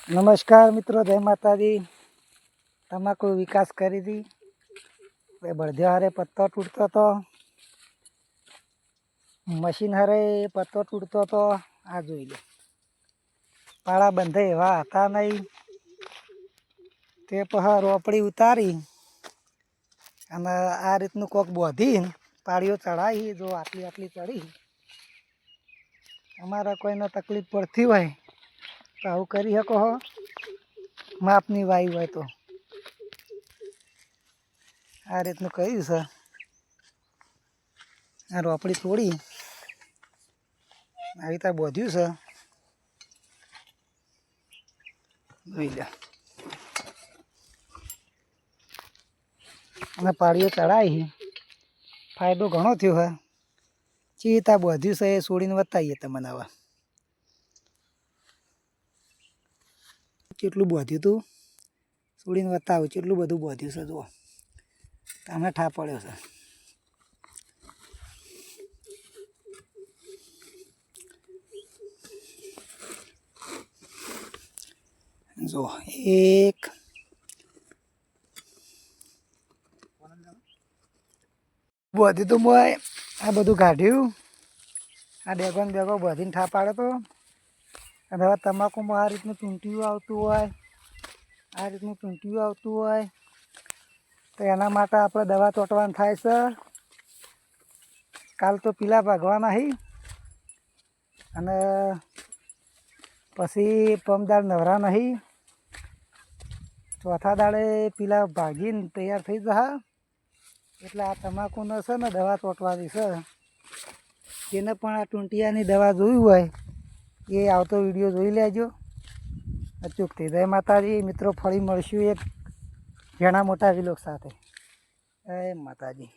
નમસ્કાર મિત્રો, જય માતાજી। તમાકુ વિકાસ કરી હતી, બળદિયા હારે પત્તો તૂટતો હતો, મશીન હારે પત્તો તૂટતો હતો। આ જોઈ લો, પાળા બંધે એવા હતા નહીં, તે પછી રોપડી ઉતારી અને આ રીતનું કોક બોધી પાળીઓ ચડાવી। જો આટલી આટલી ચડી, અમારે કોઈને તકલીફ પડતી હોય તો આવું કરી શકો હો, માપની વાયુ હોય તો। આ રીતનું કર્યું છે। આ રોપડી તોડી આવી રીતે બોધ્યું છે, જોઈ લે। અને પાળીઓ ચડાવી, ફાયદો ઘણો થયો છે। ચીતા બોધ્યું છે એ છોડીને બતાવીએ તમને। હવે કેટલું બોધ્યું તું છોડીને બતાવું, કેટલું બધું બોધ્યું છે। જુઓ, તમે ઠા પડ્યો છે। જો એક બોધ્યું તું મોય, આ બધું કાઢ્યું, આ ડેગો ને બેગો બધીને ઠા પાડ્યો તો। અને હવે તમાકુમાં આ રીતનું ચૂંટિયું આવતું હોય, આ રીતનું ચૂંટિયું આવતું હોય તો એના માટે આપણે દવા ચોંટવાનું થાય છે। કાલ તો પીલા ભાગવાના હી, અને પછી પમદાળ નવરા નહીં, ચોથા દાડે પીલા ભાગીને તૈયાર થઈ જશે। એટલે આ તમાકુનો છે ને દવા ચોંટવાની છે। જેને પણ આ ટૂંટિયાની દવા જોઈ હોય એ આવતો વિડીયો જોઈ લેજો અચૂકથી। જય માતાજી મિત્રો, ફરી મળશું એક ઘણા મોટા વિલોક સાથે। જય માતાજી।